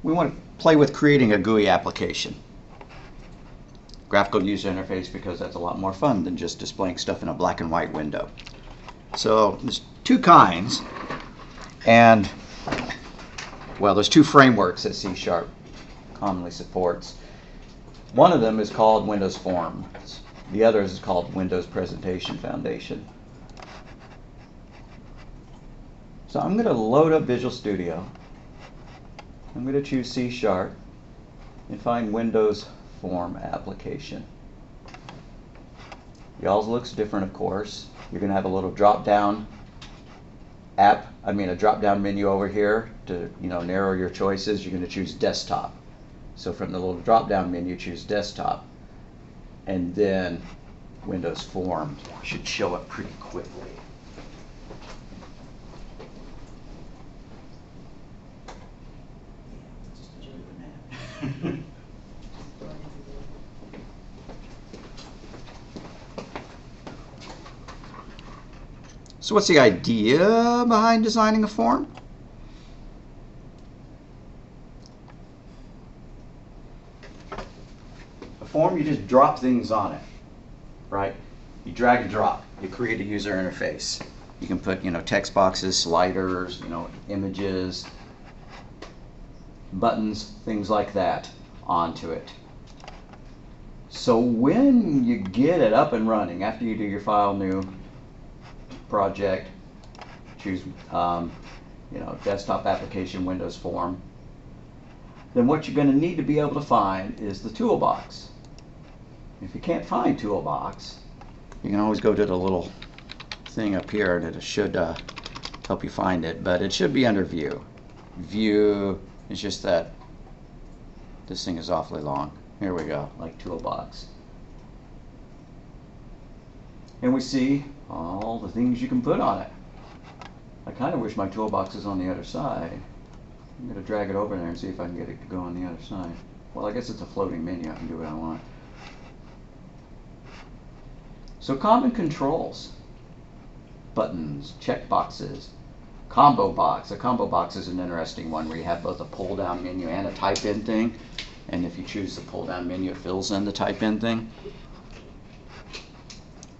we want to play with creating a GUI application. Graphical user interface, because that's a lot more fun than just displaying stuff in a black and white window. So there's two kinds, and well, there's two frameworks that C# commonly supports. One of them is called Windows Forms. The other is called Windows Presentation Foundation. So I'm going to load up Visual Studio. I'm going to choose C# and find Windows Form Application. Y'all's looks different, of course. You're going to have a little drop-down a drop-down menu over here to narrow your choices. You're going to choose Desktop. So from the little drop-down menu, choose Desktop, and then Windows Forms should show up pretty quickly. So what's the idea behind designing a form? A form, you just drop things on it, right? You drag and drop. You create a user interface. You can put, text boxes, sliders, images, buttons, things like that onto it. So when you get it up and running, after you do your file new project, choose desktop application, Windows Form, then what you're going to need to be able to find is the toolbox. If you can't find toolbox, you can always go to the little thing up here and it should help you find it, but it should be under view. View is just that this thing is awfully long. Here we go, like toolbox. And we see all the things you can put on it. I kind of wish my toolbox is on the other side. I'm going to drag it over there and see if I can get it to go on the other side. Well, I guess it's a floating menu. I can do what I want. So common controls. Buttons, check boxes, combo box. A combo box is an interesting one where you have both a pull down menu and a type in thing. And if you choose the pull down menu, it fills in the type in thing.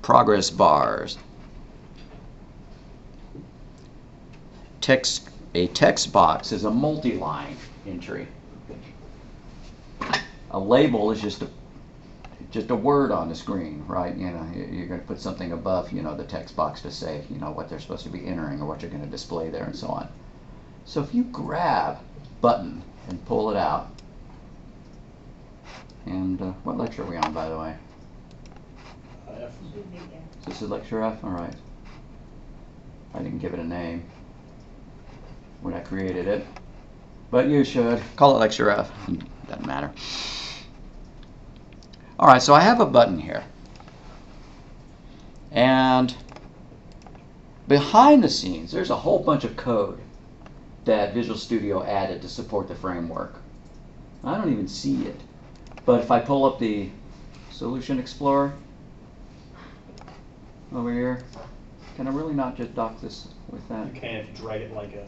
Progress bars. A text box is a multi-line entry. A label is just a word on the screen, right? You're going to put something above, the text box to say, what they're supposed to be entering or what you're going to display there and so on. So if you grab button and pull it out, and what lecture are we on, by the way? F. Is this is lecture F? All right. I didn't give it a name when I created it, but you should call it lecture F. Doesn't matter. All right, so I have a button here, and behind the scenes there's a whole bunch of code that Visual Studio added to support the framework. I don't even see it, but if I pull up the Solution Explorer over here, can I really not just dock this with that? You can if you drag it like a...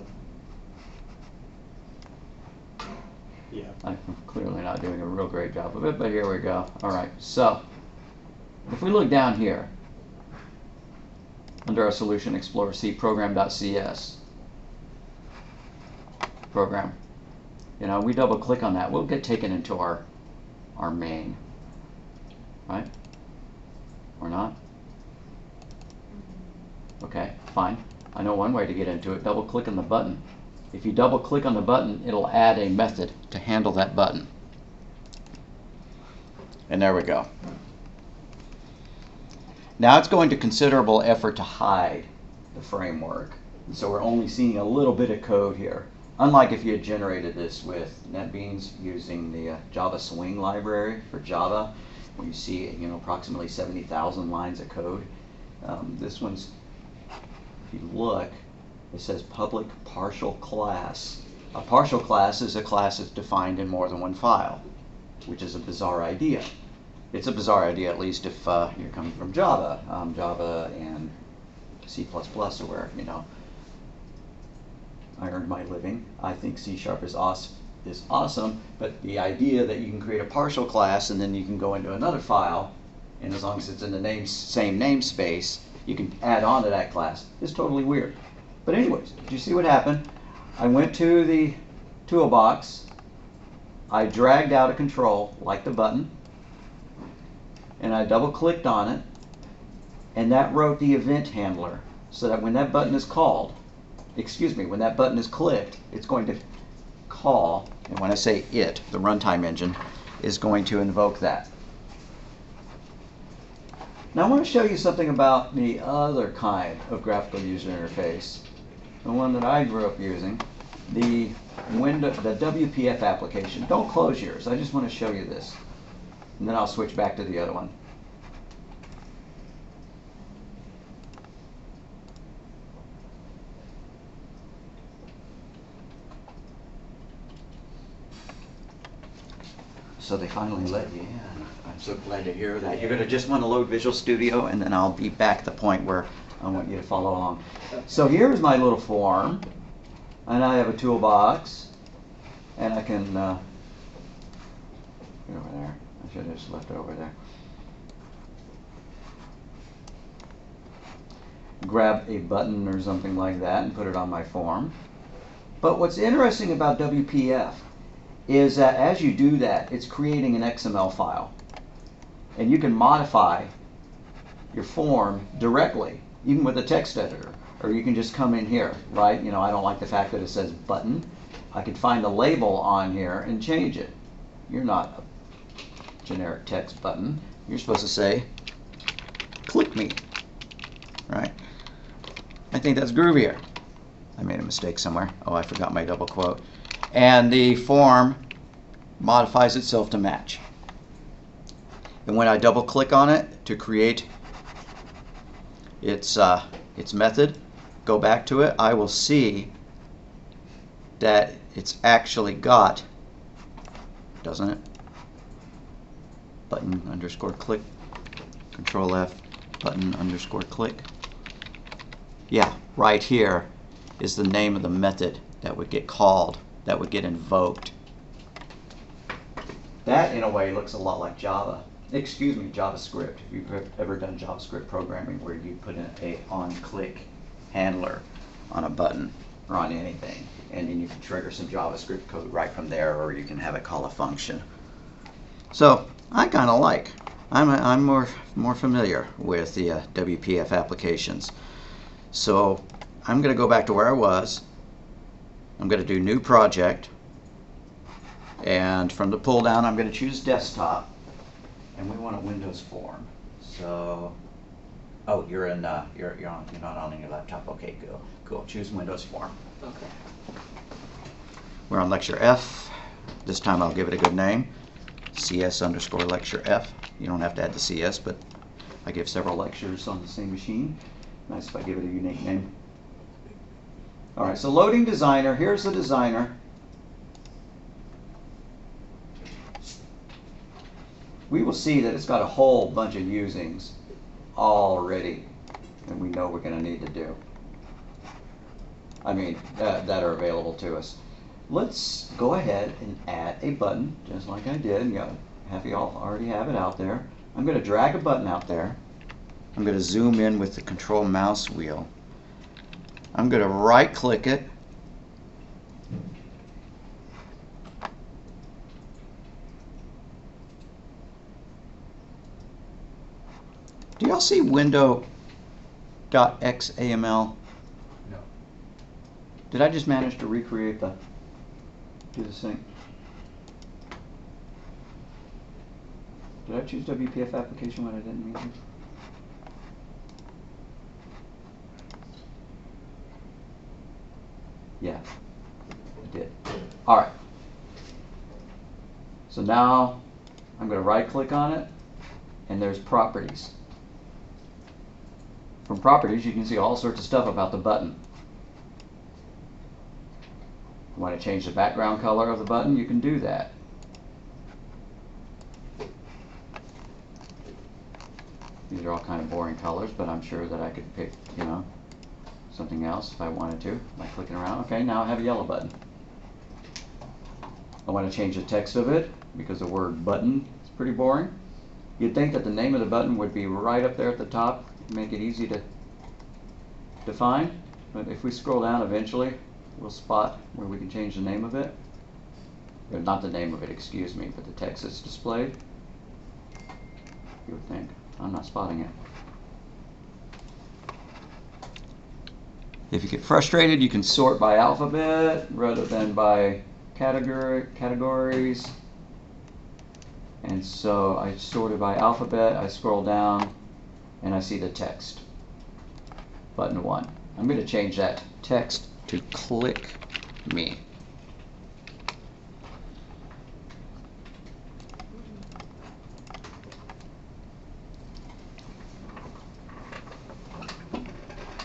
Yeah. I'm clearly not doing a real great job of it, but here we go. All right, so if we look down here under our Solution Explorer, see program.cs. Program. We double click on that, we'll get taken into our main, right? Or not? Okay, fine. I know one way to get into it. Double click on the button. If you double click on the button, it'll add a method to handle that button. And there we go. Now it's going to considerable effort to hide the framework. So we're only seeing a little bit of code here. Unlike if you had generated this with NetBeans using the Java Swing library for Java, where you see approximately 70,000 lines of code. This one's, if you look, it says public partial class. A partial class is a class that's defined in more than one file, which is a bizarre idea. It's a bizarre idea, at least if you're coming from Java, Java and C++, where I earned my living. I think C# is is awesome, but the idea that you can create a partial class and then you can go into another file, and as long as it's in the same namespace, you can add on to that class, is totally weird. But anyways, did you see what happened? I went to the toolbox, I dragged out a control, like the button, and I double-clicked on it, and that wrote the event handler, so that when that button is called, when that button is clicked, it's going to call, and when I say it, the runtime engine is going to invoke that. Now I want to show you something about the other kind of graphical user interface, the one that I grew up using, the WPF application. Don't close yours, I just want to show you this, and then I'll switch back to the other one. So they finally let you in. I'm so glad to hear that. You're going to just want to load Visual Studio, and then I'll be back at the point where I want you to follow along. So here's my little form, and I have a toolbox, and I can get over there. I should have just left it over there. Grab a button or something like that and put it on my form. But what's interesting about WPF is that as you do that, it's creating an XML file. And you can modify your form directly, even with a text editor. Or you can just come in here, right? You know, I don't like the fact that it says button. I could find a label on here and change it. You're not a generic text button. You're supposed to say, click me, right? I think that's groovier. I made a mistake somewhere. Oh, I forgot my double quote. And the form modifies itself to match. And when I double click on it to create its method, go back to it, I will see that it's actually got, doesn't it? Button underscore click, Control F, button underscore click. Yeah, right here is the name of the method that would get called, that would get invoked. That, in a way, looks a lot like JavaScript. If you've ever done JavaScript programming where you put in a on-click handler on a button or on anything, and then you can trigger some JavaScript code right from there, or you can have it call a function. So I kind of like. I'm more familiar with the WPF applications. So I'm going to go back to where I was. I'm going to do new project, and from the pull down I'm going to choose desktop, and we want a Windows form. So, oh, you're not on your laptop. Okay, cool. Choose Windows form. Okay. We're on Lecture F. This time I'll give it a good name. CS_Lecture F. You don't have to add the CS, but I give several lectures on the same machine. Nice if I give it a unique name. All right, so loading designer. Here's the designer. We will see that it's got a whole bunch of usings already that we know we're going to need to do. I mean, that are available to us. Let's go ahead and add a button, just like I did. Half of y'all already have it out there. I'm going to drag a button out there. I'm going to zoom in with the control mouse wheel. I'm going to right click it. Do y'all see window.xaml? No. Did I just manage to recreate do the sync? Did I choose WPF application when I didn't mean to? Yeah, I did. All right. So now I'm going to right click on it, and there's properties. From properties, you can see all sorts of stuff about the button. You want to change the background color of the button, you can do that. These are all kind of boring colors, but I'm sure that I could pick, something else if I wanted to, by clicking around. Okay, now I have a yellow button. I want to change the text of it because the word button is pretty boring. You'd think that the name of the button would be right up there at the top, make it easy to find. But if we scroll down eventually, we'll spot where we can change the name of it. Or not the name of it, excuse me, but the text that's displayed. You would think, I'm not spotting it. If you get frustrated, you can sort by alphabet rather than by categories. And so I sorted by alphabet, I scroll down, and I see the text. Button 1. I'm going to change that text to click me.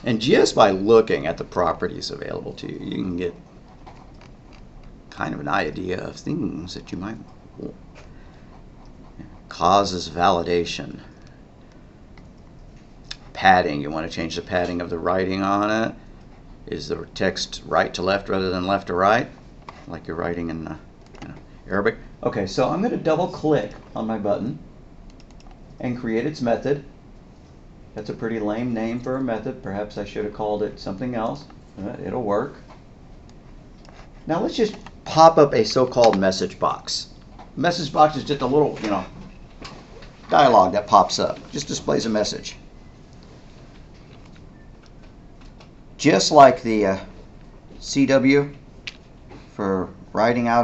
And just by looking at the properties available to you, you can get kind of an idea of things that you might want. Causes validation. Padding, you want to change the padding of the writing on it. Is the text right to left rather than left to right? Like you're writing in Arabic. Okay, so I'm going to double click on my button and create its method. That's a pretty lame name for a method. Perhaps I should have called it something else. It'll work. Now let's just pop up a so-called message box. Message box is just a little, dialogue that pops up. Just displays a message. Just like the CW for writing out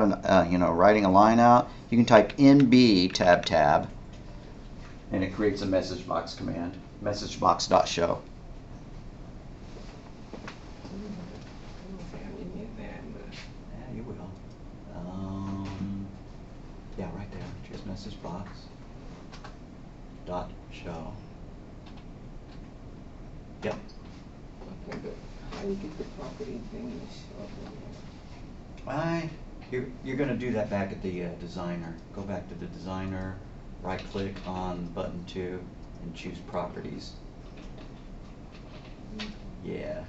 writing a line out, you can type NB tab, and it creates a message box command. Messagebox.show. Yeah, you will. Yeah, right there. Just messagebox.show. Yep. Okay, but how do you get the property thing to show up? You're going to do that back at the designer. Go back to the designer, right click on button 2, and choose properties. Yeah.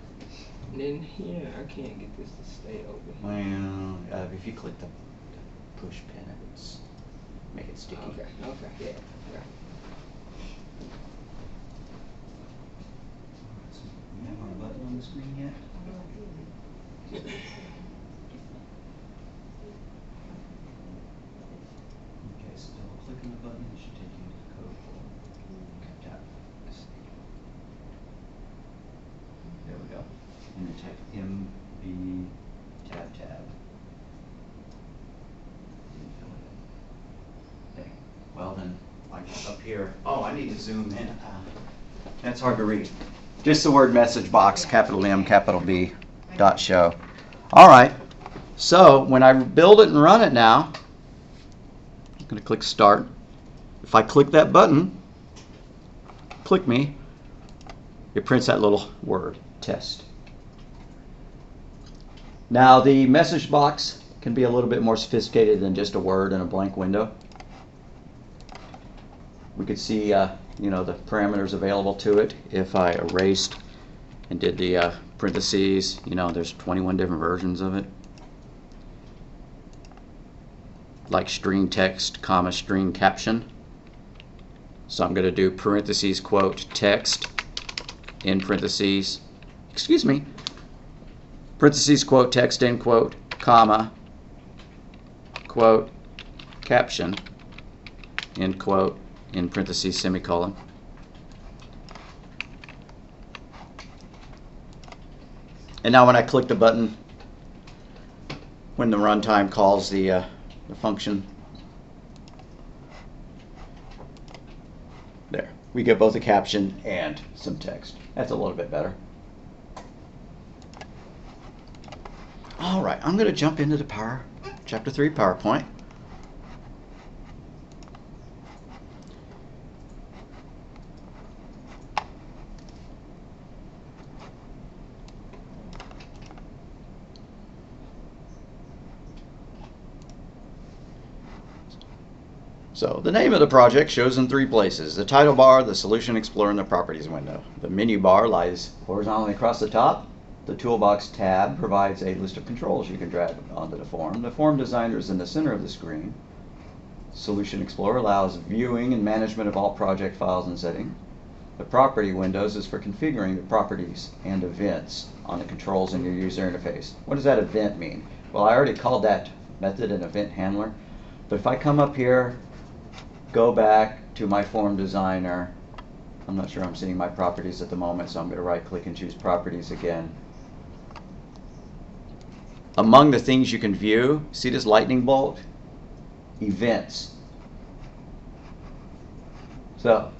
And then here, I can't get this to stay over here. Well, if you click the push pin, it would make it sticky. Okay, yeah. You have our button on the screen yet? Okay, so double click on the button, it should take you to the code folder. Tap. There we go. And then type MB tab. Didn't fill it in. Okay. Well then, like up here. Oh, I need to zoom in. That's hard to read. Just the word message box, capital M, capital B, .show. All right. So when I build it and run it now, I'm going to click Start. If I click that button, click me, it prints that little word, test. Now the message box can be a little bit more sophisticated than just a word in a blank window. We could see the parameters available to it. If I erased and did the parentheses, there's 21 different versions of it. Like string text, comma, string caption. So I'm going to do parentheses, quote, text, in parentheses, parentheses, quote, text, end quote, comma, quote, caption, end quote, in parentheses, semicolon. And now when I click the button, when the runtime calls the function, there, we get both a caption and some text. That's a little bit better. All right, I'm going to jump into the Chapter 3 PowerPoint. So the name of the project shows in 3 places: the title bar, the Solution Explorer, and the Properties window. The menu bar lies horizontally across the top. The Toolbox tab provides a list of controls you can drag onto the form. The form designer is in the center of the screen. Solution Explorer allows viewing and management of all project files and settings. The property windows is for configuring the properties and events on the controls in your user interface. What does that event mean? Well, I already called that method an event handler, but if I come up here, go back to my form designer, I'm not sure I'm seeing my properties at the moment, so I'm going to right click and choose properties again. Among the things you can view, see this lightning bolt? Events. So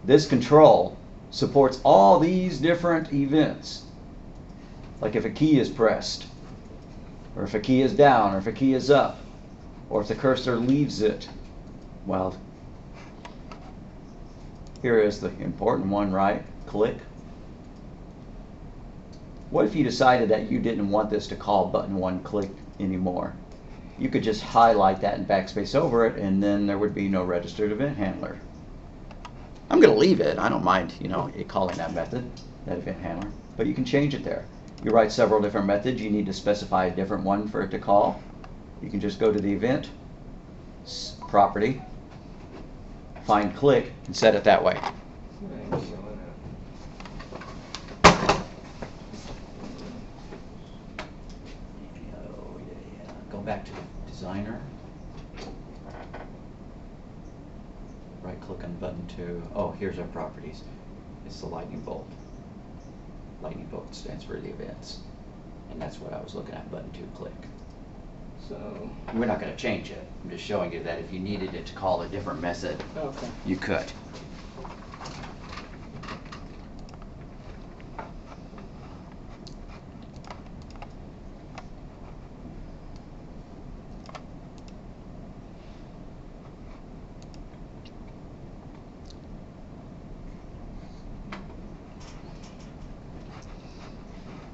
this control supports all these different events. Like if a key is pressed, or if a key is down, or if a key is up, or if the cursor leaves it. Well, here is the important one, right? Click. What if you decided that you didn't want this to call button one click anymore? You could just highlight that and backspace over it, and then there would be no registered event handler. I'm going to leave it. I don't mind, it calling that method, that event handler, but you can change it there. You write several different methods. You need to specify a different one for it to call. You can just go to the event, property, find click, and set it that way. Go back to the designer. Right click on button 2. Oh, here's our properties. It's the lightning bolt. Lightning bolt stands for the events. And that's what I was looking at, button 2 click. So we're not going to change it. I'm just showing you that if you needed it to call a different method, okay, you could.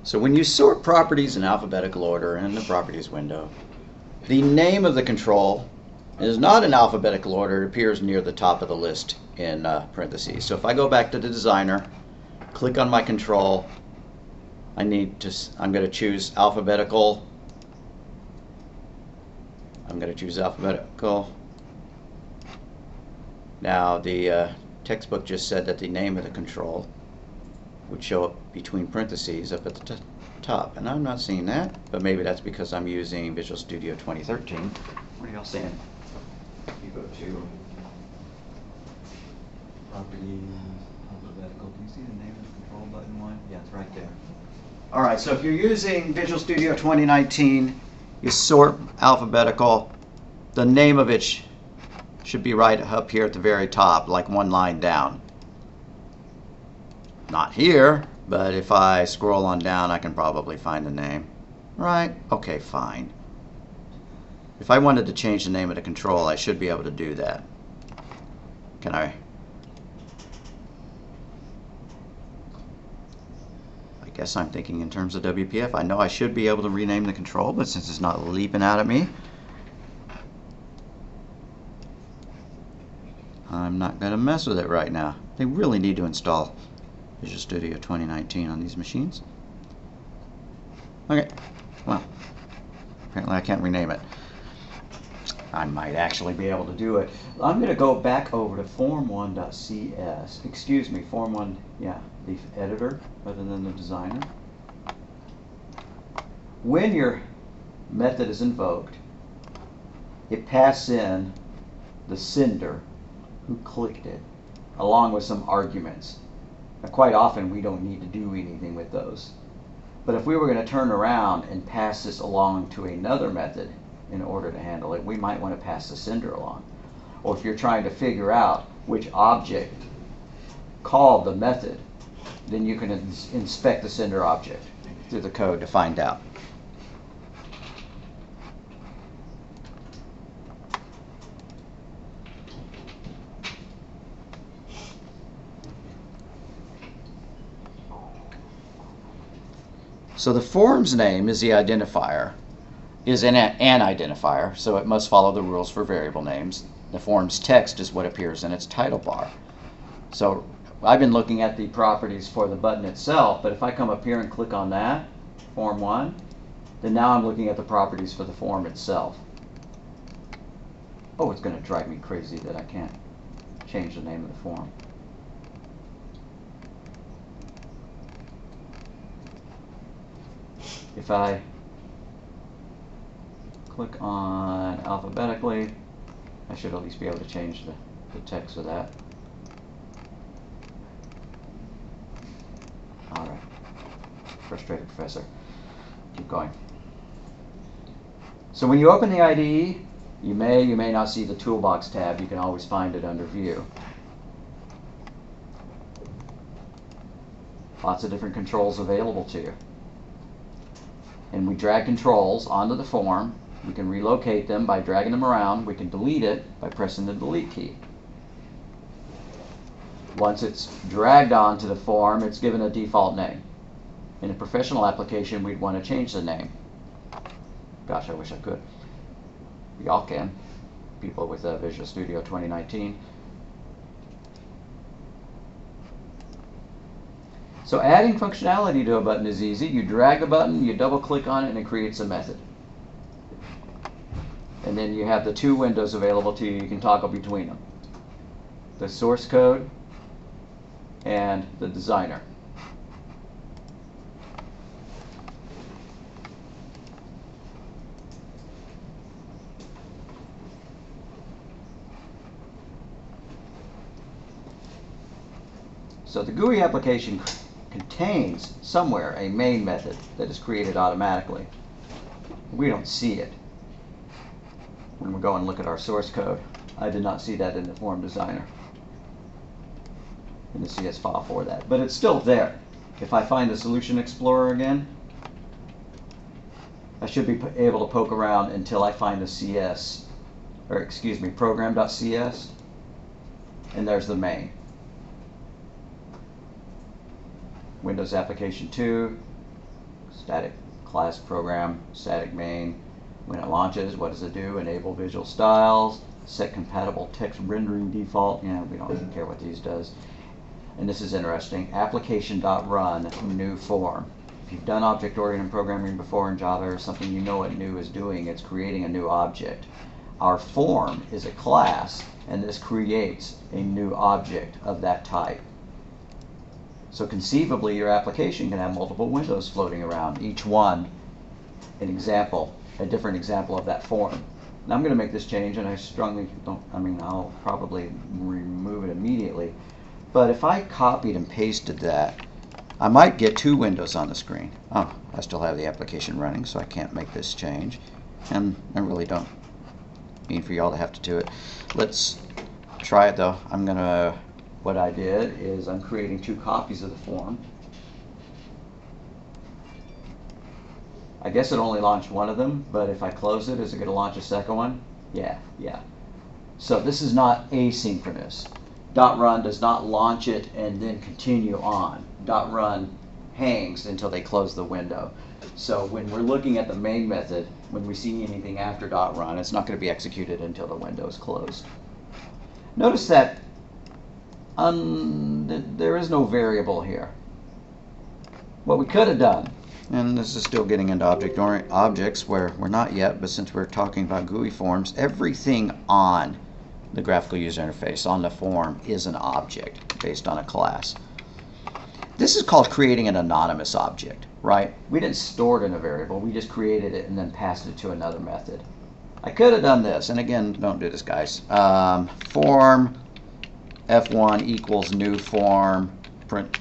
So when you sort properties in alphabetical order in the properties window, the name of the control is not in alphabetical order. It appears near the top of the list in parentheses. So if I go back to the designer, click on my control, I'm going to choose alphabetical. I'm going to choose alphabetical. Now the textbook just said that the name of the control would show up between parentheses up at the top, and I'm not seeing that, but maybe that's because I'm using Visual Studio 2013. What are y'all saying? You go to properties, alphabetical. Do you see the name of the control button one? Yeah, it's right there. All right, so if you're using Visual Studio 2019, you sort alphabetical. The name of it should be right up here at the very top, like one line down. Not here, but if I scroll on down, I can probably find the name. Right? Okay, fine. If I wanted to change the name of the control, I should be able to do that. Can I? I guess I'm thinking in terms of WPF. I know I should be able to rename the control, but since it's not leaping out at me, I'm not going to mess with it right now. They really need to install Visual Studio 2019 on these machines. Okay, well, apparently I can't rename it. I might actually be able to do it. I'm going to go back over to form1.cs. Excuse me, form1, yeah, the editor rather than the designer. When your method is invoked, it passes in the sender who clicked it, along with some arguments. Now, quite often we don't need to do anything with those. But if we were going to turn around and pass this along to another method in order to handle it, we might want to pass the sender along. Or if you're trying to figure out which object called the method, then you can inspect the sender object through the code to find out. So the form's name is the identifier, is an identifier, so it must follow the rules for variable names. The form's text is what appears in its title bar. So I've been looking at the properties for the button itself, but if I come up here and click on that, form 1, then now I'm looking at the properties for the form itself. Oh, it's going to drive me crazy that I can't change the name of the form. If I click on alphabetically, I should at least be able to change the text of that. All right. Frustrated professor. Keep going. So when you open the IDE, you may not see the Toolbox tab. You can always find it under View. Lots of different controls available to you. And we drag controls onto the form. We can relocate them by dragging them around. We can delete it by pressing the delete key. Once it's dragged onto the form, it's given a default name. In a professional application, we'd want to change the name. Gosh, I wish I could. We all can. People with Visual Studio 2019. So adding functionality to a button is easy. You drag the button, you double click on it, and it creates a method. And then you have the two windows available to you. You can toggle between them. The source code and the designer. So the GUI application contains somewhere a main method that is created automatically. We don't see it when we go and look at our source code. I did not see that in the form designer, in the CS file for that, but it's still there. If I find the Solution Explorer again, I should be able to poke around until I find the CS, or excuse me, program.cs, and there's the main. Windows Application 2, static class program, static main. When it launches, what does it do? Enable visual styles, set compatible text rendering default. Yeah, we don't even care what these does. And this is interesting. Application.run new form. If you've done object-oriented programming before in Java or something, you know what new is doing. It's creating a new object. Our form is a class, and this creates a new object of that type. So conceivably, your application can have multiple windows floating around, each one an example, a different example of that form. Now I'm going to make this change, and I strongly don't, I'll probably remove it immediately. But if I copied and pasted that, I might get two windows on the screen. Oh, I still have the application running, so I can't make this change. And I really don't mean for y'all to have to do it. Let's try it though. What I did is I'm creating two copies of the form. I guess it only launched one of them, but if I close it, is it going to launch a second one? Yeah. So this is not asynchronous. .run does not launch it and then continue on. .run hangs until they close the window. So when we're looking at the main method, when we see anything after .run, it's not going to be executed until the window is closed. Notice that there is no variable here. What we could have done, and this is still getting into objects where we're not yet, but since we're talking about GUI forms, everything on the graphical user interface, on the form, is an object based on a class. This is called creating an anonymous object, right? We didn't store it in a variable, we just created it and then passed it to another method. I could have done this, and again, don't do this, guys. Form F1 equals new form, print,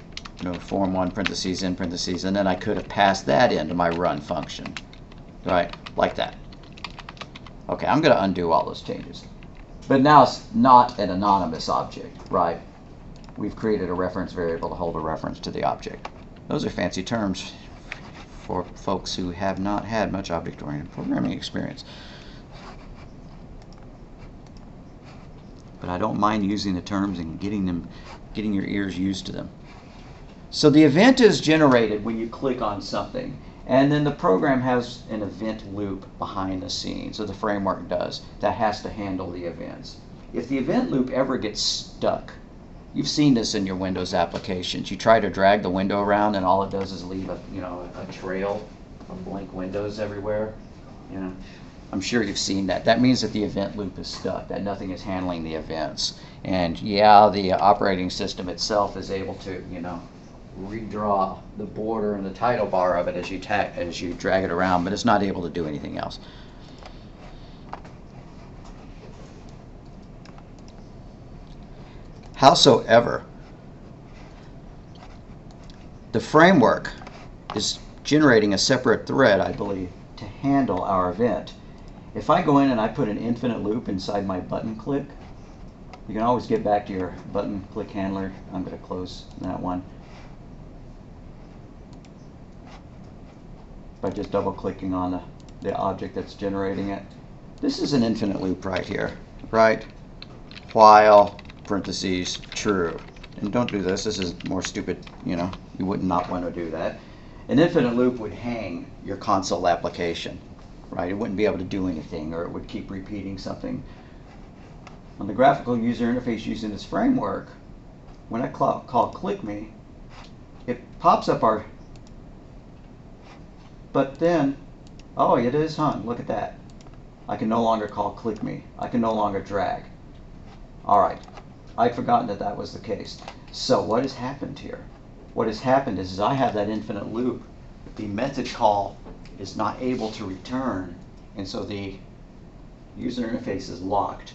form 1 parentheses in parentheses, and then I could have passed that into my run function, right? Like that. Okay, I'm going to undo all those changes. But now it's not an anonymous object, right? We've created a reference variable to hold a reference to the object. Those are fancy terms for folks who have not had much object-oriented programming experience. But I don't mind using the terms and getting your ears used to them. So the event is generated when you click on something, and then the program has an event loop behind the scenes, so the framework does, that has to handle the events. If the event loop ever gets stuck, You've seen this in your Windows applications. You try to drag the window around, and all it does is leave a a trail of blank windows everywhere. You know, I'm sure you've seen that. That means that the event loop is stuck, that nothing is handling the events. And yeah, the operating system itself is able to, redraw the border and the title bar of it as you drag it around, but it's not able to do anything else. Howsoever, the framework is generating a separate thread, I believe, to handle our event. If I go in and I put an infinite loop inside my button click, you can always get back to your button click handler. I'm going to close that one by just double clicking on the object that's generating it. This is an infinite loop right here, right? While parentheses true. And don't do this. This is more stupid. You would not want to do that. An infinite loop would hang your console application, right? It wouldn't be able to do anything, or it would keep repeating something. On the graphical user interface using this framework, when I call click me, it pops up our, but then, oh, it is hung. Look at that. I can no longer call click me. I can no longer drag. All right. I'd forgotten that that was the case. So what has happened here? What has happened is I have that infinite loop. The method call is not able to return, and so the user interface is locked.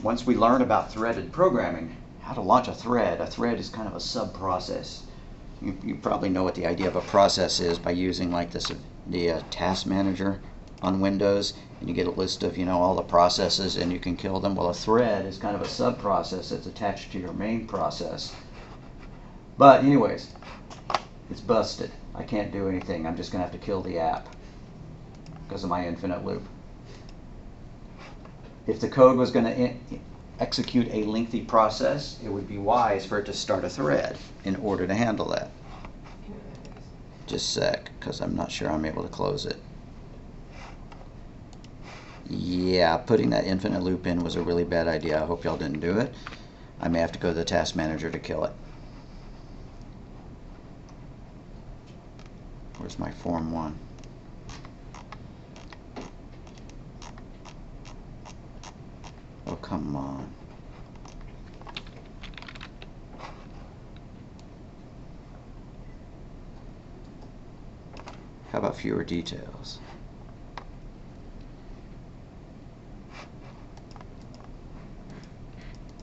Once we learn about threaded programming, how to launch a thread is kind of a sub-process. You probably know what the idea of a process is by using like this, the task manager on Windows, and you get a list of all the processes and you can kill them. Well, a thread is kind of a sub-process that's attached to your main process. But anyways, it's busted. I can't do anything. I'm just going to have to kill the app because of my infinite loop. If the code was going to execute a lengthy process, it would be wise for it to start a thread in order to handle that. Just a sec, because I'm not sure I'm able to close it. Yeah, putting that infinite loop in was a really bad idea. I hope y'all didn't do it. I may have to go to the task manager to kill it. Where's my form 1? Oh, come on. How about fewer details?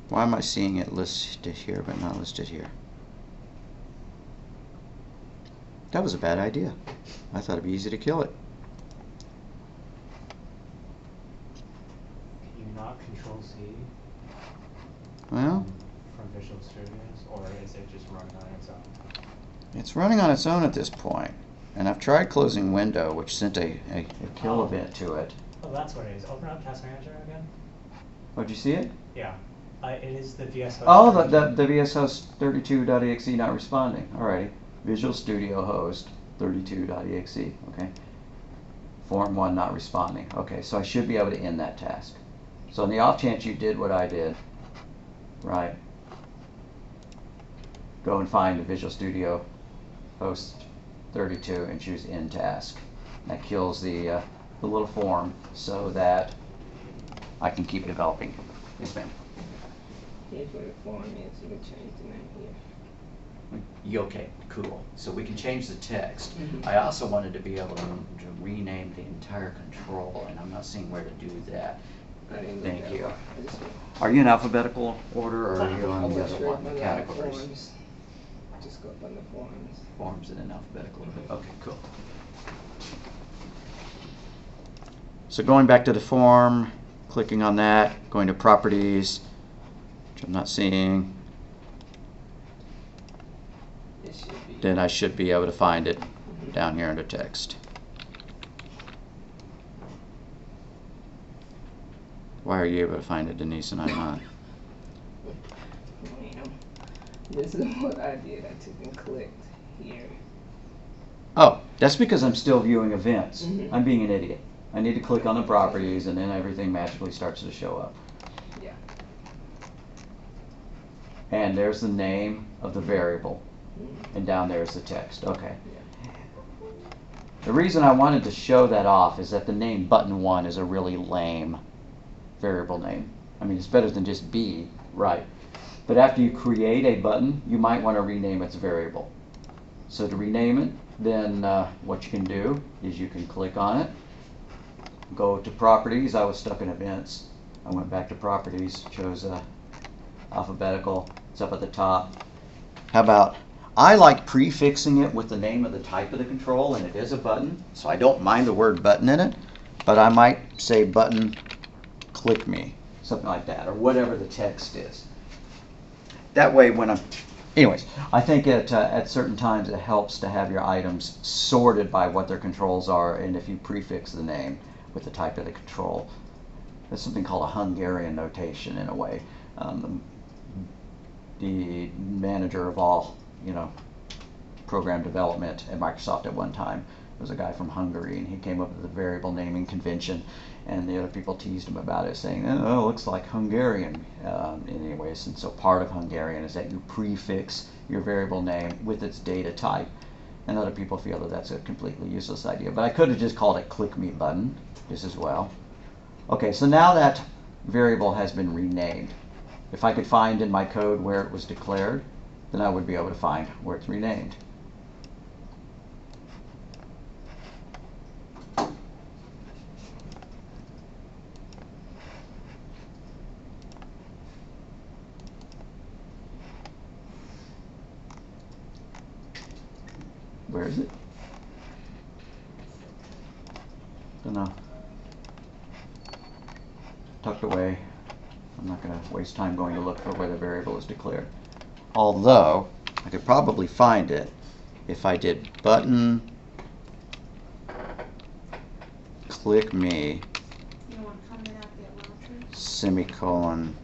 Why am I seeing it listed here but not listed here? That was a bad idea. I thought it'd be easy to kill it. Can you not Control C Well, from Visual Studios, or is it just running on its own? it's running on its own at this point. And I've tried closing window, which sent a kill event to it. Oh, that's what it is. Open up Task Manager again. Oh, did you see it? Yeah. It is the VS host. Oh, the VS host 32.exe not responding. Alrighty. Visual Studio host 32.exe. Okay. Form 1 not responding. Okay, so I should be able to end that task. So in the off chance you did what I did, right? Go and find the Visual Studio host 32 and choose end task. That kills the little form so that I can keep developing. Yes, ma'am. Here's where the form is. You can change the name here. Okay, cool. So we can change the text. Mhm. I also wanted to be able to rename the entire control, and I'm not seeing where to do that. I didn't Thank look you. that far. I just went- Are you in alphabetical order, or are you I on the wasn't other sure one, about the categories? forms. Just go up on the forms. Forms in an alphabetical order. Okay, cool. So going back to the form, clicking on that, going to properties, which I'm not seeing, It should be. then I should be able to find it down here under text. Why are you able to find it, Denise, and I'm not? Ma'am, this is what I did. I took and clicked here. Oh, that's because I'm still viewing events. Mhm. I'm being an idiot. I need to click on the properties, and then everything magically starts to show up. Yeah. And there's the name of the variable. And down there is the text. Okay. The reason I wanted to show that off is that the name button1 is a really lame variable name. I mean, it's better than just B, right? But after you create a button, you might want to rename its variable. So to rename it, then what you can do is you can click on it, go to properties. I was stuck in events. I went back to properties, chose alphabetical. It's up at the top. How about, I like prefixing it with the name of the type of the control, and it is a button, so I don't mind the word button in it, but I might say button click me, something like that, or whatever the text is. That way when I'm, anyways, I think at certain times it helps to have your items sorted by what their controls are, and if you prefix the name with the type of the control. That's something called a Hungarian notation in a way. The manager of all, program development at Microsoft at one time was a guy from Hungary, and he came up with a variable naming convention, and the other people teased him about it, saying, oh, it looks like Hungarian anyways. And so part of Hungarian is that you prefix your variable name with its data type, and other people feel that that's a completely useless idea. But I could have just called it click me button just as well. Okay, so now that variable has been renamed. If I could find in my code where it was declared, then I would be able to find where it's renamed. Where is it? Don't know. Tucked away. I'm not going to waste time going to look for where the variable is declared. Although, I could probably find it if I did button click me semicolon.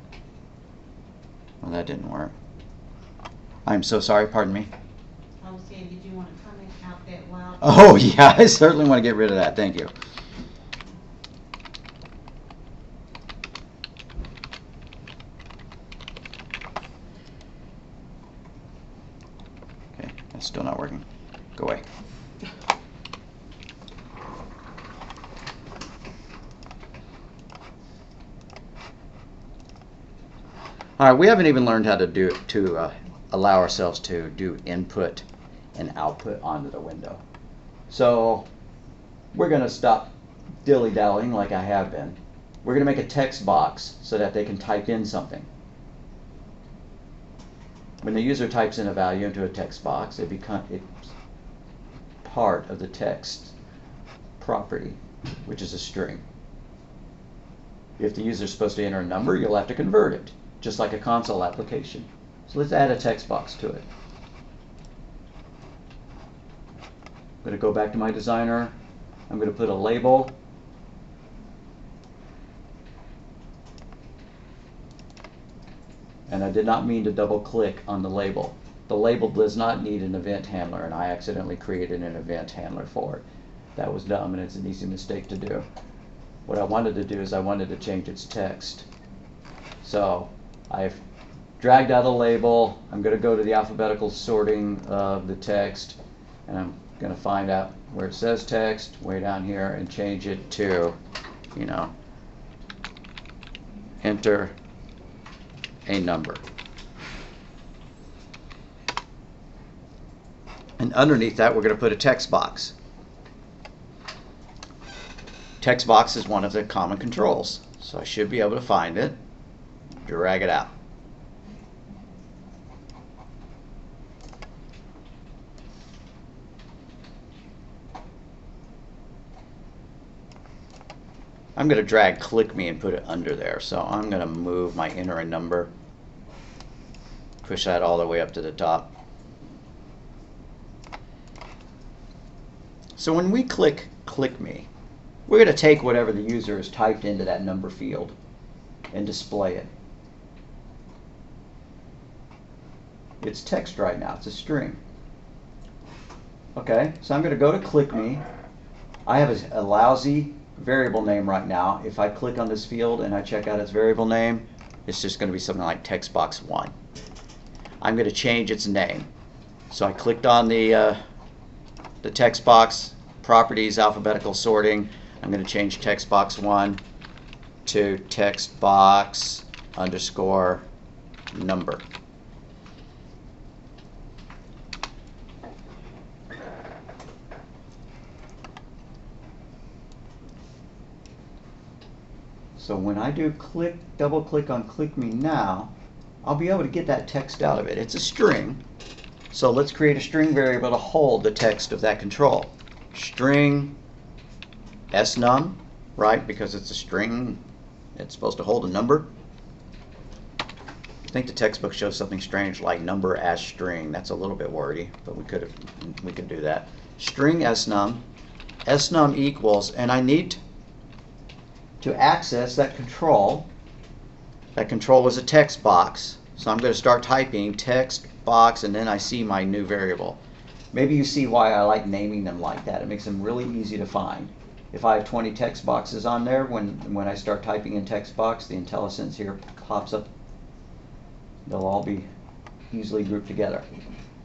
Well, that didn't work. I'm so sorry, pardon me. I was saying, did you want to comment out that loud? Oh, yeah, I certainly want to get rid of that. Thank you. Okay, that's still not working. Go away. All right, we haven't even learned how to allow ourselves to do input and output onto the window. So we're going to stop dilly-dallying like I have been. We're going to make a text box so that they can type in something. When the user types in a value into a text box, it's part of the text property, which is a string. If the user is supposed to enter a number, you'll have to convert it, just like a console application. So let's add a text box to it. I'm going to go back to my designer. I'm going to put a label. And I did not mean to double click on the label. The label does not need an event handler, and I accidentally created an event handler for it. That was dumb, and it's an easy mistake to do. What I wanted to do is I wanted to change its text. So I've dragged out a label. I'm going to go to the alphabetical sorting of the text, and I'm going to find out where it says text way down here and change it to, enter a number. And underneath that, we're going to put a text box. Text box is one of the common controls, so I should be able to find it, drag it out. I'm going to drag click me and put it under there. So I'm going to move my enter a number, push that all the way up to the top. So when we click me, we're going to take whatever the user has typed into that number field and display it. It's text right now. It's a string. Okay, so I'm going to go to click me. I have a lousy variable name right now. If I click on this field and I check out its variable name, it's just going to be something like text box 1. I'm going to change its name. So I clicked on the text box, properties, alphabetical sorting. I'm going to change text box 1 to text box underscore number. So when I do double click on Click Me Now, I'll be able to get that text out of it. It's a string. So let's create a string variable to hold the text of that control. String snum, right? Because it's a string, it's supposed to hold a number. I think the textbook shows something strange like number as string. That's a little bit wordy, but we could do that. String snum equals, and I need to access that control. That control is a text box. So I'm going to start typing text box, and then I see my new variable. Maybe you see why I like naming them like that. It makes them really easy to find. If I have 20 text boxes on there, when I start typing in text box, the IntelliSense here pops up. They'll all be easily grouped together.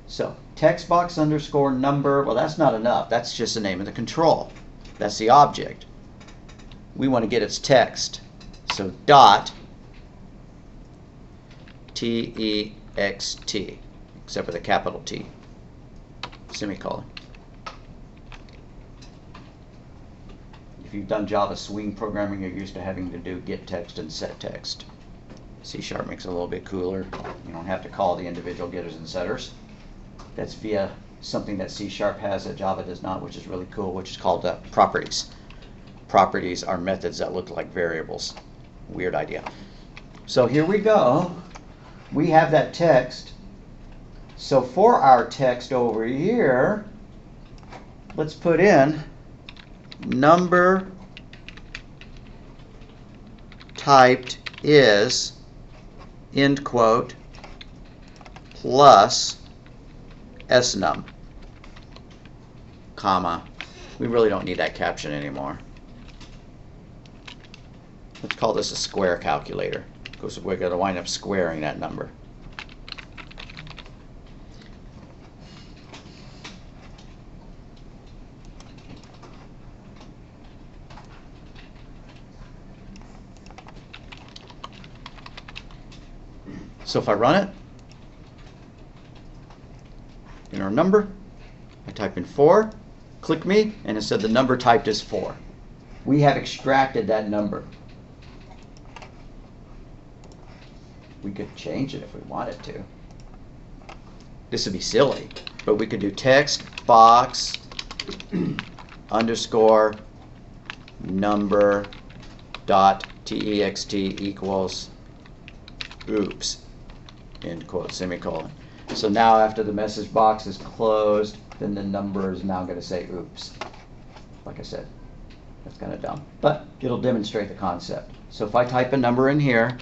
So text box underscore number, well, that's not enough. That's just the name of the control. That's the object. We want to get its text. So dot text, except for the capital T, semicolon. If you've done Java swing programming, you're used to having to do get text and set text. C# makes it a little bit cooler. You don't have to call the individual getters and setters. That's via something that C# has that Java does not, which is really cool, which is called properties. Properties are methods that look like variables. Weird idea. So here we go. We have that text. So for our text over here, let's put in number typed is end quote plus snum, comma. We really don't need that caption anymore. Let's call this a square calculator, because we're going to wind up squaring that number. So if I run it, enter a number, I type in 4, click me, and it said the number typed is 4. We have extracted that number. We could change it if we wanted to. This would be silly, but we could do text box underscore number dot text equals oops, end quote, semicolon. So now after the message box is closed, then the number is now going to say oops. Like I said, that's kind of dumb, but it'll demonstrate the concept. So if I type a number in here,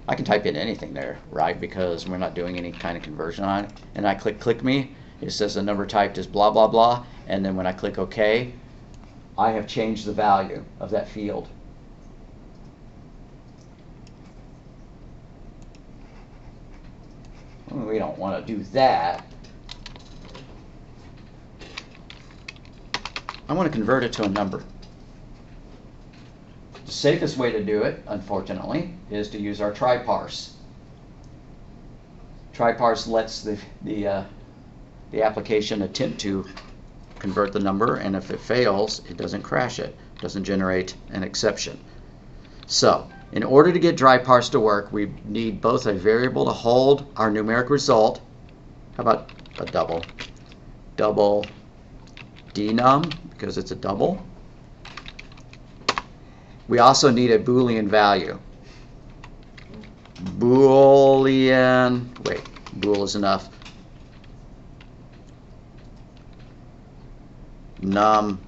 I can type in anything there, right? Because we're not doing any kind of conversion on it. And I click me, it says the number typed is blah, blah, blah. And then when I click OK, I have changed the value of that field. We don't want to do that. I want to convert it to a number. The safest way to do it, unfortunately, is to use our try parse. Try parse lets the application attempt to convert the number, and if it fails, it doesn't crash it. It doesn't generate an exception. So, in order to get try parse to work, we need both a variable to hold our numeric result. How about a double? Double denum, because it's a double. We also need a Boolean value. Boolean, wait, bool is enough. Num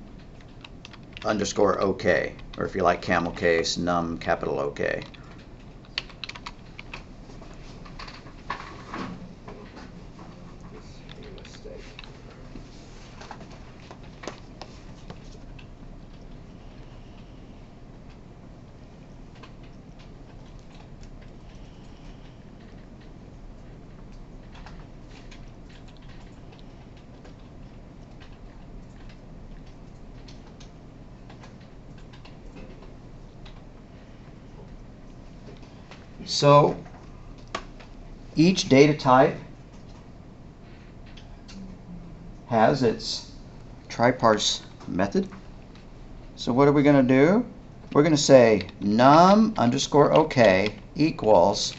underscore OK, or if you like camel case, num capital OK. So each data type has its try-parse method. So what are we going to do? We're going to say num underscore OK equals,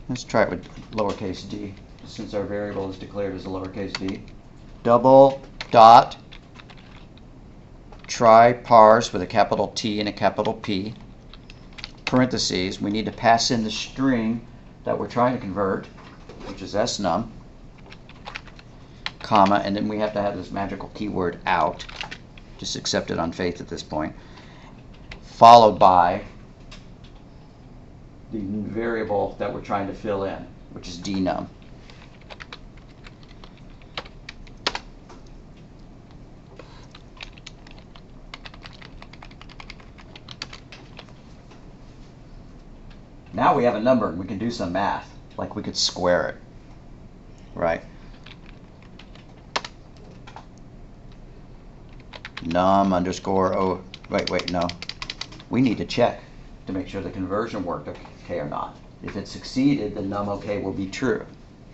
let's try it with lowercase d, since our variable is declared as a lowercase d, double dot try parse with a capital T and a capital P, parentheses, we need to pass in the string that we're trying to convert, which is snum, comma, and then we have to have this magical keyword out, just accept it on faith at this point, followed by the variable that we're trying to fill in, which is dnum. Now we have a number and we can do some math, like we could square it, right? Num underscore oh, wait, no. We need to check to make sure the conversion worked okay or not. If it succeeded, then num okay will be true.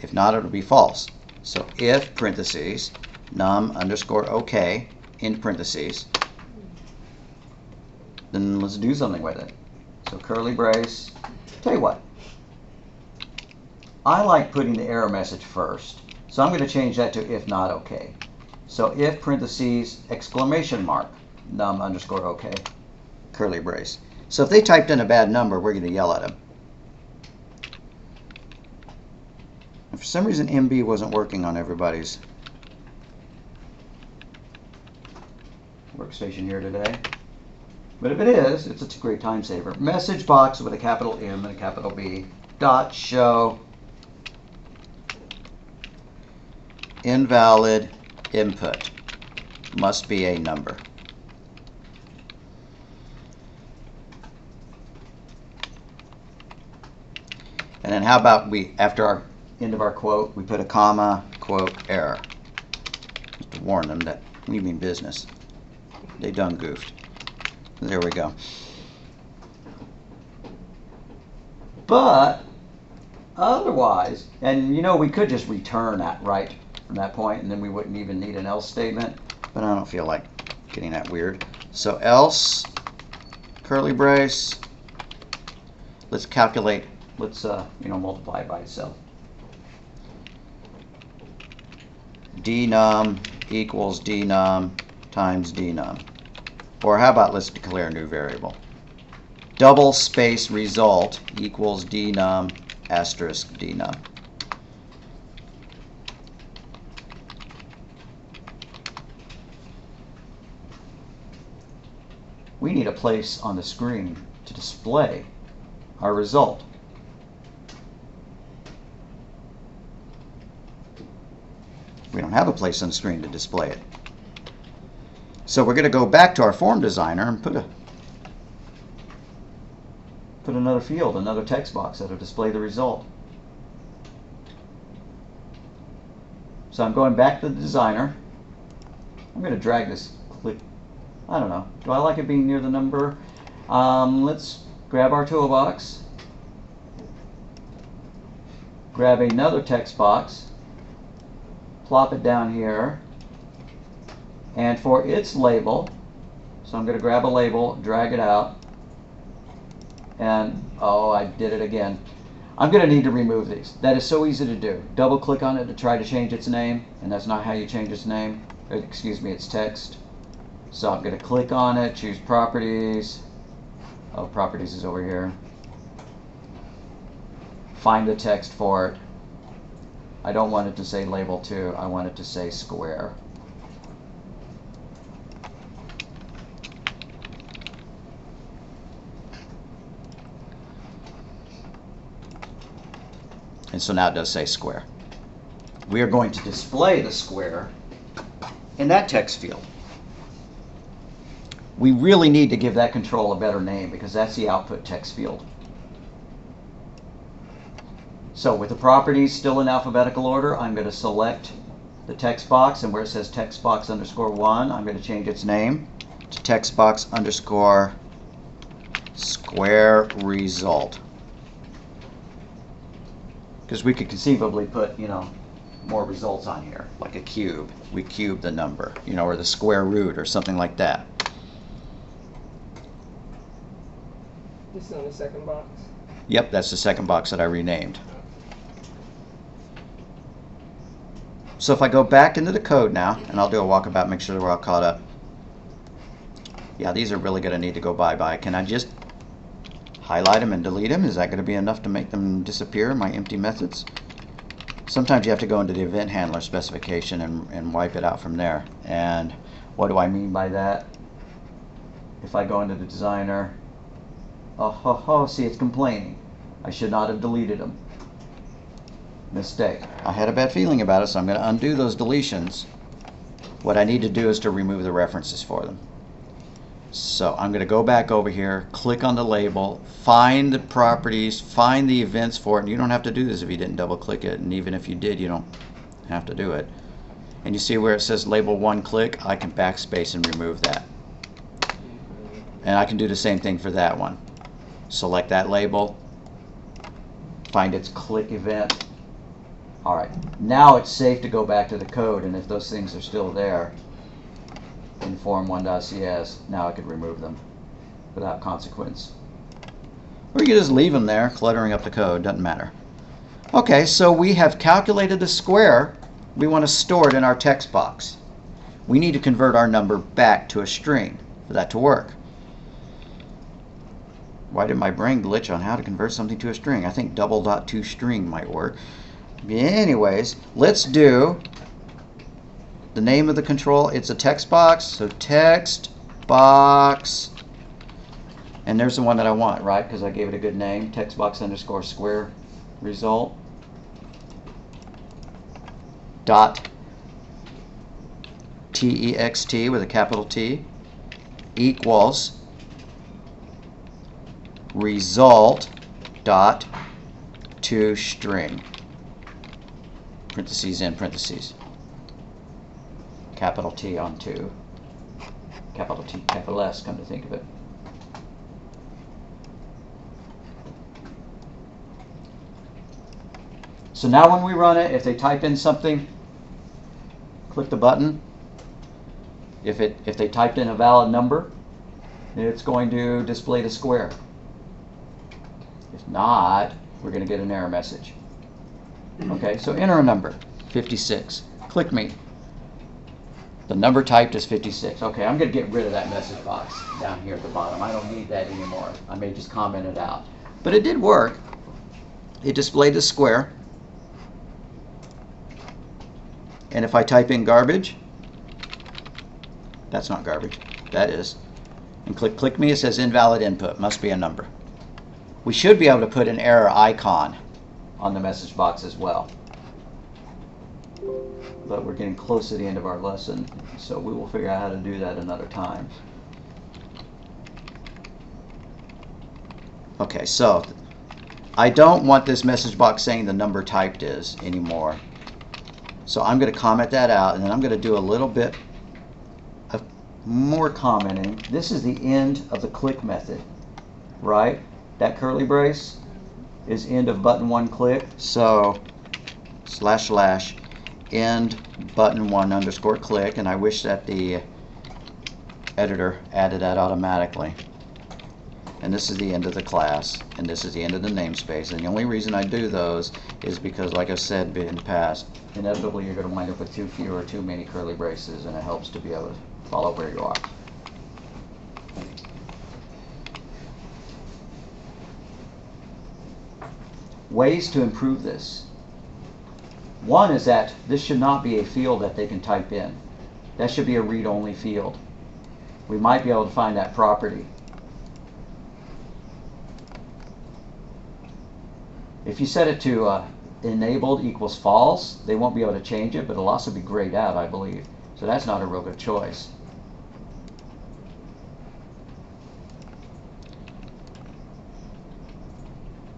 If not, it'll be false. So if parentheses num underscore okay in parentheses, then let's do something with it. So curly brace. Tell you what, I like putting the error message first, so I'm going to change that to if not okay. So if parentheses exclamation mark num underscore okay curly brace. So if they typed in a bad number, we're going to yell at them. And for some reason MB wasn't working on everybody's workstation here today. But if it is, it's a great time saver. Message box with a capital M and a capital B dot show invalid input must be a number. And then how about we, after our end of our quote, we put a comma, quote, error. Just to warn them that we mean business. They done goofed. There we go. But otherwise, and you know, we could just return that right from that point, and then we wouldn't even need an else statement. But I don't feel like getting that weird. So else, curly brace. Let's calculate. Let's multiply by itself. dnum equals dnum times dnum. Or how about let's declare a new variable. Double space result equals dnum asterisk dnum. We need a place on the screen to display our result. We don't have a place on the screen to display it. So we're going to go back to our form designer and put another field, another text box that'll display the result. So I'm going back to the designer. I'm going to drag this click. I don't know. Do I like it being near the number? Let's grab our toolbox. Grab another text box. Plop it down here. And for its label, so I'm going to grab a label, drag it out, and oh, I did it again. I'm going to need to remove these. That is so easy to do. Double click on it to try to change its name, and that's not how you change its name. Excuse me, its text. So I'm going to click on it, choose properties. Oh, properties is over here. Find the text for it. I don't want it to say label 2, I want it to say square. And so now it does say square. We are going to display the square in that text field. We really need to give that control a better name because that's the output text field. So with the properties still in alphabetical order, I'm going to select the text box, and where it says text box underscore 1, I'm going to change its name to text box underscore square result. Because we could conceivably put, you know, more results on here, like a cube. We cube the number, you know, or the square root or something like that. This is on the second box. Yep, that's the second box that I renamed. So if I go back into the code now, and I'll do a walkabout, make sure that we're all caught up. Yeah, these are really going to need to go bye-bye. Can I just highlight them and delete them? Is that going to be enough to make them disappear, my empty methods? Sometimes you have to go into the event handler specification and wipe it out from there. And what do I mean by that? If I go into the designer, oh, see, it's complaining. I should not have deleted them. Mistake. I had a bad feeling about it, so I'm going to undo those deletions. What I need to do is to remove the references for them. So I'm going to go back over here, click on the label, find the properties, find the events for it. And you don't have to do this if you didn't double click it, and even if you did, you don't have to do it. And you see where it says label one click, I can backspace and remove that. And I can do the same thing for that one. Select that label, find its click event. Alright, now it's safe to go back to the code, and if those things are still there in form1.cs, now I could remove them without consequence. Or you can just leave them there, cluttering up the code, doesn't matter. Okay, so we have calculated the square. We want to store it in our text box. We need to convert our number back to a string for that to work. Why did my brain glitch on how to convert something to a string? I think double.toString might work. Anyways, let's do the name of the control. It's a text box, so text box, and there's the one that I want, right? Because I gave it a good name, text box underscore square result dot text with a capital T equals result dot toString. Parentheses in parentheses. Capital T on 2. Capital T, capital S, come to think of it. So now when we run it, if they type in something, click the button. If they typed in a valid number, it's going to display the square. If not, we're going to get an error message. Okay, so enter a number, 56. Click me. The number typed is 56. Okay, I'm going to get rid of that message box down here at the bottom. I don't need that anymore. I may just comment it out. But it did work. It displayed the square. And if I type in garbage, that's not garbage. That is. And click me, it says invalid input. Must be a number. We should be able to put an error icon on the message box as well. But we're getting close to the end of our lesson, so we will figure out how to do that another time. Okay, so I don't want this message box saying the number typed is anymore. So I'm going to comment that out, and then I'm going to do a little bit of more commenting. This is the end of the click method, right? That curly brace is end of button one click. So / end button one underscore click, and I wish that the editor added that automatically. And this is the end of the class, and this is the end of the namespace. And the only reason I do those is because, like I said in the past, inevitably you're going to wind up with too few or too many curly braces, and it helps to be able to follow where you are. Ways to improve this. One is that this should not be a field that they can type in. That should be a read-only field. We might be able to find that property. If you set it to enabled equals false, they won't be able to change it, but it'll also be grayed out, I believe. So that's not a real good choice.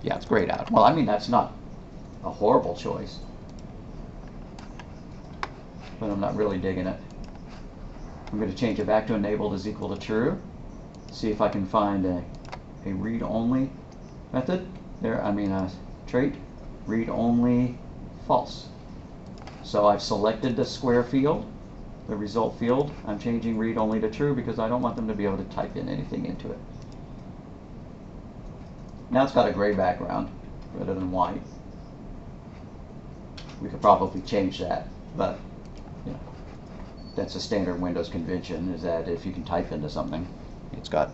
Yeah, it's grayed out. Well, I mean, that's not a horrible choice, but I'm not really digging it. I'm going to change it back to enabled is equal to true. See if I can find a a read-only method there. I mean a trait, read-only false. So I've selected the square field, the result field. I'm changing read-only to true because I don't want them to be able to type in anything into it. Now it's got a gray background rather than white. We could probably change that, but you know, that's a standard Windows convention, is that if you can type into something, it's got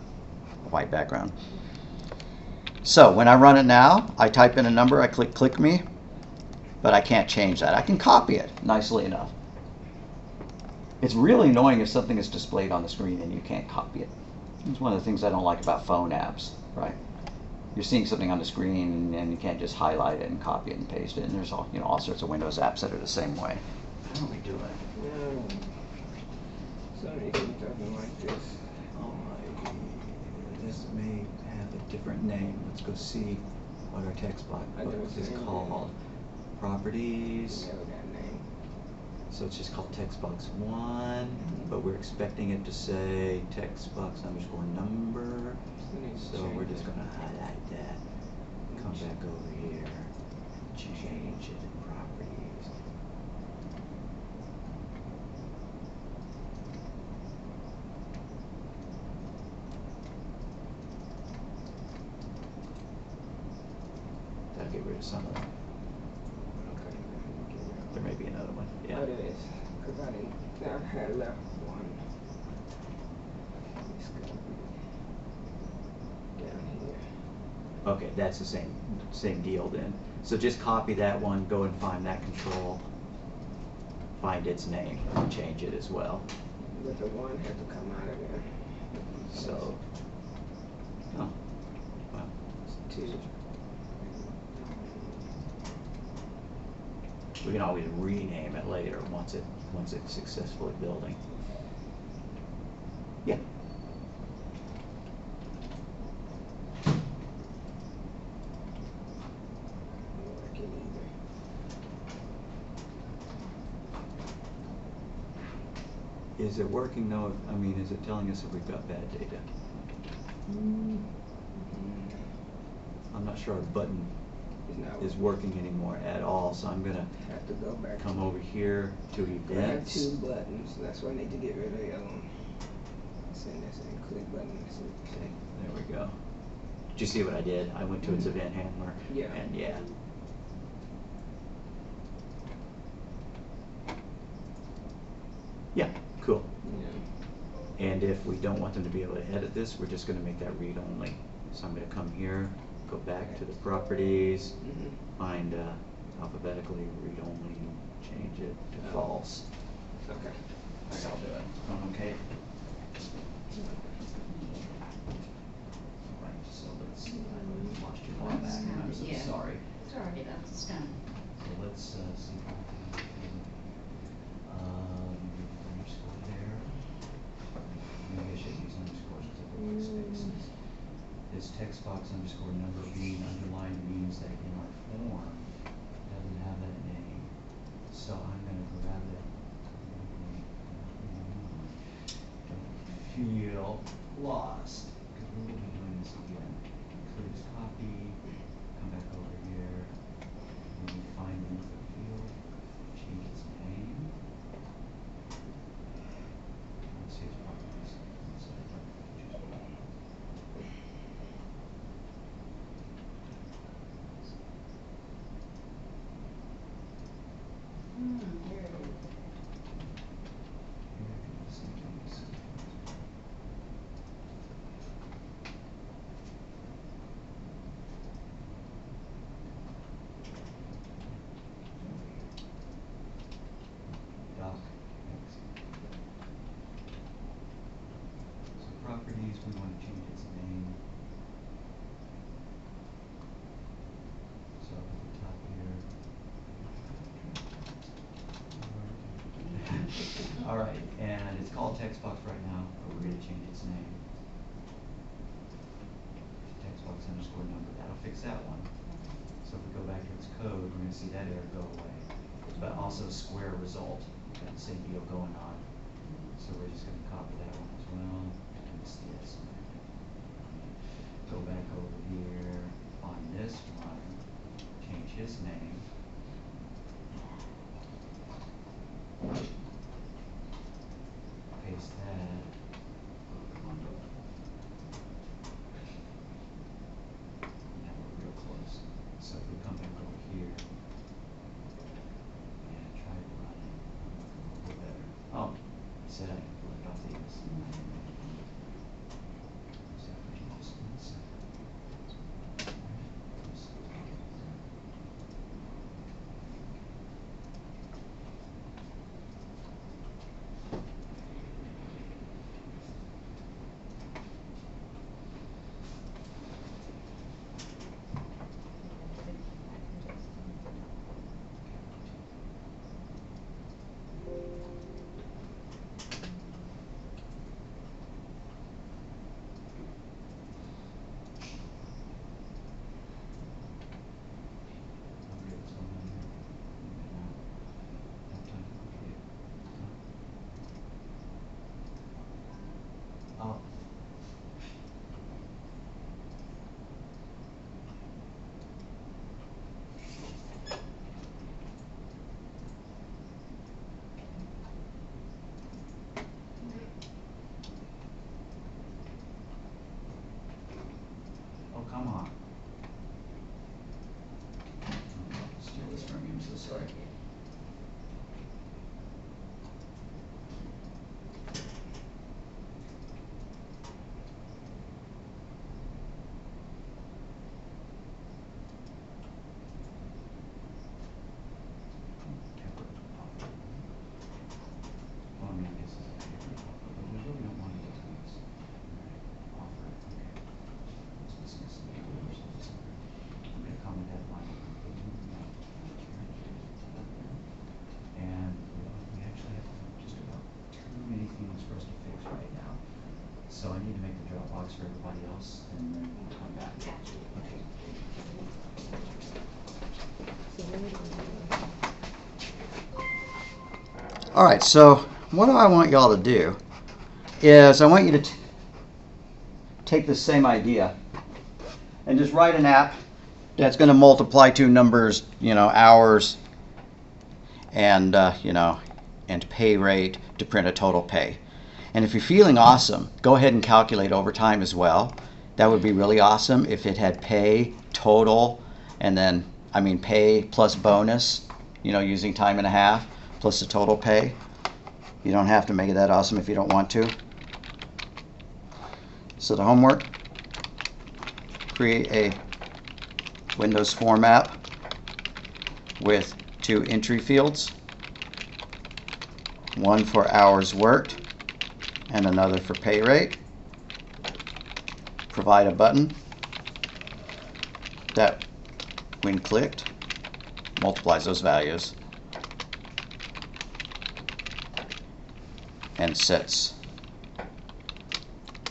a white background. So when I run it now, I type in a number, I click me, but I can't change that. I can copy it nicely enough. It's really annoying if something is displayed on the screen and you can't copy it. It's one of the things I don't like about phone apps, right? You're seeing something on the screen and you can't just highlight it and copy it and paste it. And there's all, all sorts of Windows apps that are the same way. How are we doing? No. Sorry if I'm talking like this. Oh my, this may have a different name. Let's go see what our text box is called. Properties. Never got a name. So it's just called text box 1, but we're expecting it to say text box underscore number. So we're just going to highlight that. Come back over here. Change it in properties. That'll get rid of some of them. Okay. There may be another one. Yeah. What it is? Because I had left one. It's gonna be down here. Okay, that's the same deal then. So just copy that one, go and find that control, find its name, and change it as well. But the one had to come out of there. So, oh, well, It's 2. we can always rename it later once it's successfully building. Yeah. Is it working though? I mean, is it telling us if we've got bad data? I'm not sure our button is working anymore at all, so I'm gonna have to go back. Come over here to I have events. 2 buttons. That's why I need to get rid of the other one. Send this include button. There we go. Did you see what I did? I went to its event handler. Yeah. And yeah. Yeah, cool. Yeah. And if we don't want them to be able to edit this, we're just going to make that read only. So I'm going to come here, go back to the properties, find alphabetically read only, change it to false. Okay. I'll do it. Okay. Right, so let's see. I lost your ball back, and I'm so Yeah. sorry. Sorry, I was done. So let's see if I can underscore there. Maybe I should use underscores because I put spaces. This text box underscore number being underlined means that in our form it doesn't have that name. So I'm going to grab it. Don't feel lost because we will be doing this again. Include this copy, come back over here, and we find the input field, change its name. Let's see its properties. There it is. So properties, we want to change its name. So at the top here. All right, and it's called text box right now, but we're going to change its name. Text box underscore number. That'll fix that one. So if we go back to its code, we're going to see that error go away. But also square result. Got the same deal going on. So we're just going to copy that one as well. Yes. Go back database name. Paste that. Now we're real close. So if we come back over here and try running, a little better. Oh, he said I can pull it off the ES. Oh. Oh, come on. Let's do this for me, I'm so sorry. Well, I mean, I guess it's a paper offer, but we really don't want to do this. Offer it, okay. Let's discuss the numbers. I'm going to comment that line. And we actually have just about too many things for us to fix right now. So I need to make the Dropbox for everybody else and then we'll come back. Okay. All right, so what I want y'all to do is I want you to take the same idea and just write an app that's going to multiply two numbers, hours and, and pay rate to print a total pay. And if you're feeling awesome, go ahead and calculate overtime as well. That would be really awesome if it had pay, total, and then, pay plus bonus, using time and a half, plus the total pay. You don't have to make it that awesome if you don't want to. So the homework, create a Windows form app with two entry fields, one for hours worked and another for pay rate. Provide a button that, when clicked, multiplies those values and sets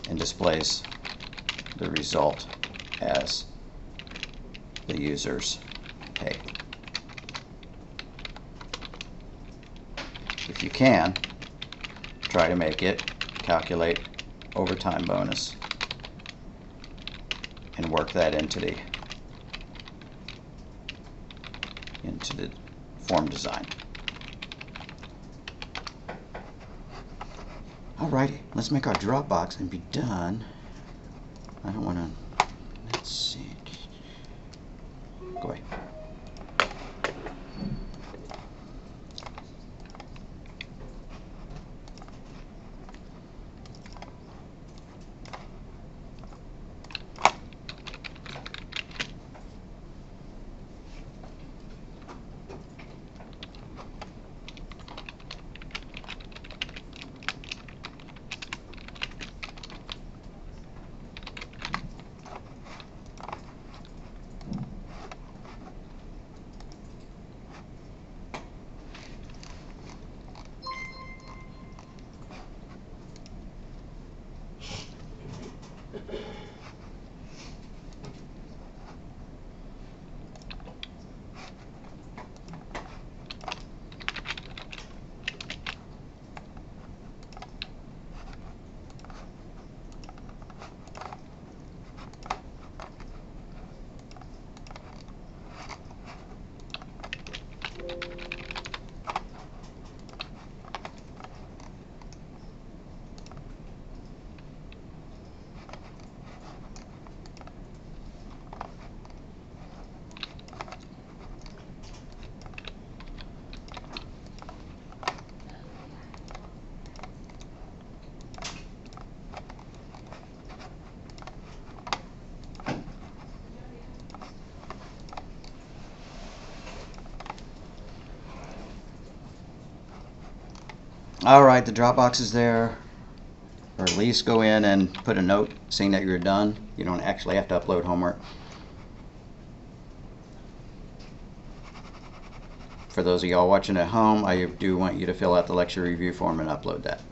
and displays the result as the user's pay. If you can, try to make it calculate overtime bonus and work that into the form design. Alrighty, let's make our Dropbox and be done. I don't want to, let's see. Go away. All right, the Dropbox is there. Or at least go in and put a note saying that you're done. You don't actually have to upload homework. For those of y'all watching at home, I do want you to fill out the lecture review form and upload that.